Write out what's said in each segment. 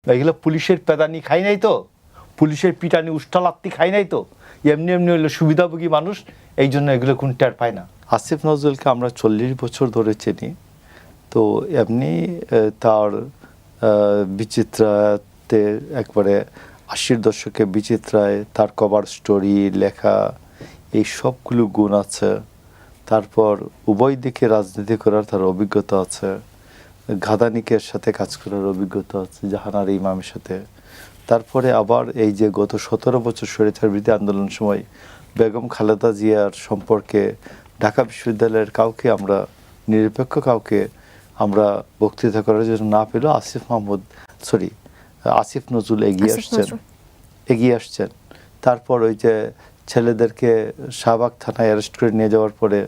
এগুলো পুলিশের পেদানি খাই নাই তো, পুলিশের পিটানি উষ্টালাত্তি খাই নাই তো, এমনি এমনি হইলো সুবিধাভোগী মানুষ, এই জন্য এগুলো কোন টের পায় না। আসিফ নজরুলকে আমরা 40 বছর ধরে চিনি, তো এমনি তার বিচিত্রাতে একবারে 80-র দশকে বিচিত্রায় তার কভার স্টোরি লেখা এই সবগুলো গুণ আছে। তারপর উভয় দিকে রাজনীতি করার তার অভিজ্ঞতা আছে, ঘাদানিকের সাথে কাজ করার অভিজ্ঞতা আছে, জাহানার ইমামের সাথে। তারপরে আবার এই যে গত 17 বছর স্বৈরাচার বিরোধী আন্দোলনের সময় বেগম খালেদা জিয়ার সম্পর্কে ঢাকা বিশ্ববিদ্যালয়ের কাউকে আমরা, নিরপেক্ষ কাউকে আমরা বক্তৃতা করার জন্য না পেলেও আসিফ নজরুল এগিয়ে আসছেন। তারপর ওই যে ছেলেদেরকে শাহবাগ থানায় অ্যারেস্ট করে নিয়ে যাওয়ার পরে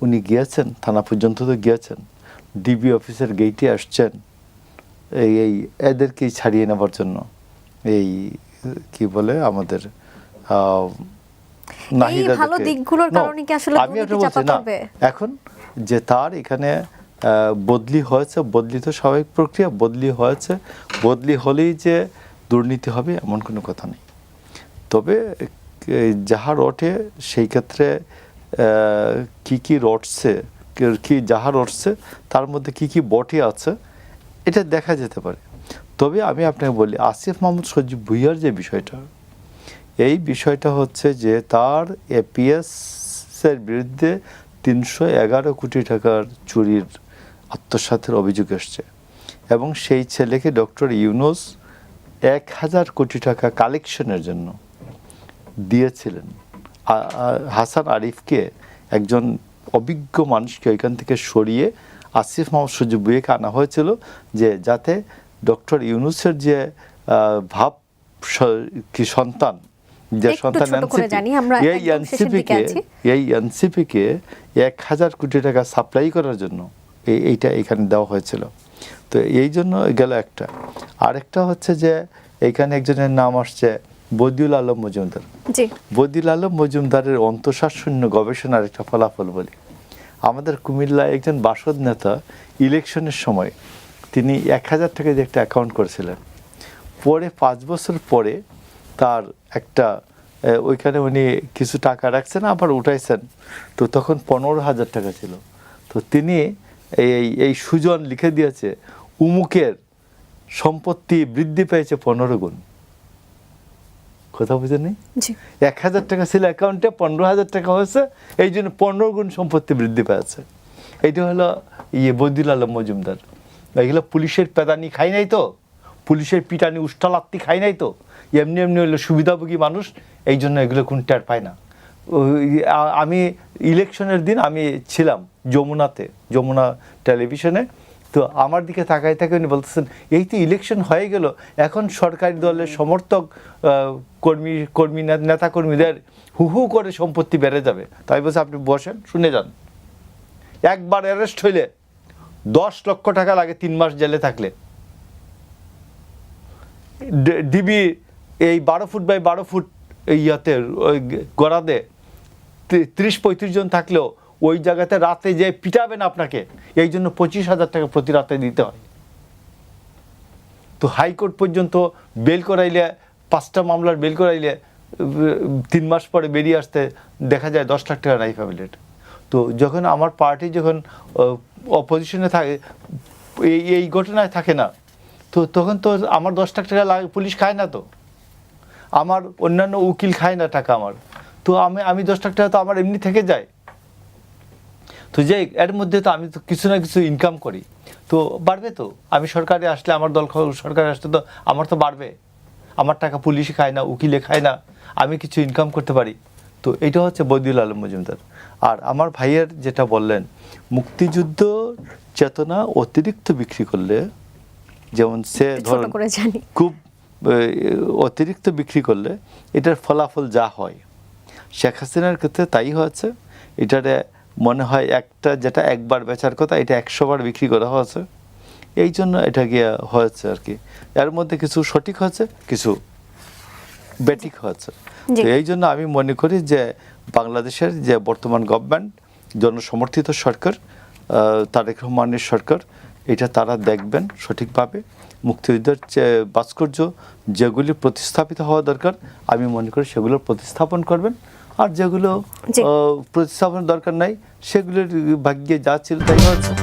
উনি গিয়েছেন, থানা পর্যন্ত তো গিয়েছেন, ডিবি অফিসের গেইটে আসছেন এই এদেরকেই ছাড়িয়ে নেবার জন্য। এই কি বলে আমাদের আমি একটা বলছি না, এখন যে তার এখানে বদলি হয়েছে, বদলি তো স্বাভাবিক প্রক্রিয়া, বদলি হয়েছে, বদলি হলেই যে দুর্নীতি হবে এমন কোনো কথা নেই। তবে যাহা রটে সেই ক্ষেত্রে কি রটছে, যাহা রটছে তার মধ্যে কি বটে আছে এটা দেখা যেতে পারে। তবে আমি আপনাকে বলি, আসিফ মাহমুদ সজীব ভুঁইয়ার যে বিষয়টা, এই বিষয়টা হচ্ছে যে তার এপিএসের বিরুদ্ধে 311 কোটি টাকার চুরির আত্মসাতের অভিযোগ এসছে এবং সেই ছেলেকে ডক্টর ইউনূস 1000 কোটি টাকা কালেকশনের জন্য দিয়েছিলেন। হাসান আরিফকে, একজন অভিজ্ঞ মানুষকে ওইখান থেকে সরিয়ে আসিফ মাহমুদ সজীব ভুঁইয়াকে আনা হয়েছিল, যে যাতে ডক্টর ইউনূসের যে ভাব কি সন্তান, যে সন্তান এই এনসিপিকে 1000 কোটি টাকা সাপ্লাই করার জন্য এইটা এখানে দেওয়া হয়েছিল। তো এই জন্য গেল একটা। আরেকটা হচ্ছে যে এখানে একজনের নাম আসছে বদিউল আলম মজুমদার। বদিউল আলম মজুমদারের অন্তঃসারশূন্য গবেষণার একটা ফলাফল বলি। আমাদের কুমিল্লায় একজন বাসদ নেতা ইলেকশনের সময় তিনি 1000 টাকা দিয়ে একটা অ্যাকাউন্ট করেছিলেন। পরে 5 বছর পরে তার একটা ওইখানে উনি কিছু টাকা রাখছেন, আবার উঠাইছেন, তো তখন 15,000 টাকা ছিল। তো তিনি এই সুজন লিখে দিয়েছে উমুকের সম্পত্তি বৃদ্ধি পেয়েছে 15 গুণ। কথা বুঝেনি? 1000 টাকা ছিল অ্যাকাউন্টে, 15,000 টাকা হয়েছে, এই জন্য 15 গুণ সম্পত্তি বৃদ্ধি পেয়েছে। এইটা হলো বদিউল আলম মজুমদার। এগুলো পুলিশের পেদানি খাই নাই তো, পুলিশের পিটানি উষ্টালাত্তি খাই নাই তো, এমনি এমনি হইলো সুবিধাভোগী মানুষ, এই জন্য এগুলো কোন টের পায় না। আমি ইলেকশনের দিন আমি ছিলাম যমুনা টেলিভিশনে, তো আমার দিকে তাকাই থাকে উনি বলতেছেন এই তো ইলেকশন হয়ে গেল, এখন সরকারি দলের সমর্থক নেতাকর্মীদের হু করে সম্পত্তি বেড়ে যাবে। তাই বলছে আপনি বসেন, শুনে যান। একবার অ্যারেস্ট হইলে 10 লক্ষ টাকা লাগে 3 মাস জেলে থাকলে। ডিবি এই 12 ফুট বাই 12 ফুট ইয়াতে গড়াতে 30-35 জন থাকলেও ওই জায়গাতে রাতে যে পিটাবেন আপনাকে, এই জন্য 25,000 টাকা প্রতি রাতে দিতে হয়। তো হাইকোর্ট পর্যন্ত বেল করাইলে, 5টা মামলার বেল করাইলে 3 মাস পরে বেরিয়ে আসতে দেখা যায় 10 লাখ টাকা নাই ফ্যামিলির। তো যখন আমার পার্টি যখন অপোজিশনে থাকে, এই ঘটনায় থাকে না, তো তখন তো আমার 10 লাখ টাকা পুলিশ খায় না, তো আমার অন্যান্য উকিল খায় না টাকা আমার, তো আমি 10 লাখ টাকা তো আমার এমনি থেকে যায়। তো যে এর মধ্যে তো আমি তো কিছু না কিছু ইনকাম করি, তো বাড়বে তো। আমি সরকারে আসলে, আমার দল সরকারে আসলে তো আমার তো বাড়বে। আমার টাকা পুলিশ খায় না, উকিলে খায় না, আমি কিছু ইনকাম করতে পারি। তো এটা হচ্ছে বদিউল আলম মজুমদার। আর আমার ভাইয়ের যেটা বললেন, মুক্তিযুদ্ধ চেতনা অতিরিক্ত বিক্রি করলে, যেমন সে ধরুন খুব অতিরিক্ত বিক্রি করলে এটার ফলাফল যা হয়, শেখ হাসিনার ক্ষেত্রে তাই হয়েছে। এটারে মনে হয় একটা যেটা একবার বেচার কথা, এটা 100 বার বিক্রি করা হয়েছে, এই জন্য এটা গিয়ে হয়েছে আর কি। এর মধ্যে কিছু সঠিক হয়েছে, কিছু বেঠিক হয়েছে। তো এই জন্য আমি মনে করি যে বাংলাদেশের যে বর্তমান গভর্নমেন্ট, জনসমর্থিত সরকার, তারেক রহমানের সরকার, এটা তারা দেখবেন সঠিকভাবে। মুক্তিযুদ্ধের ভাস্কর্য যেগুলি প্রতিস্থাপিত হওয়া দরকার আমি মনে করি সেগুলো প্রতিস্থাপন করবেন, আর যেগুলো প্রতিস্থাপনের দরকার নাই সেগুলোর ভাগ্যে যা ছিল তাই হচ্ছে।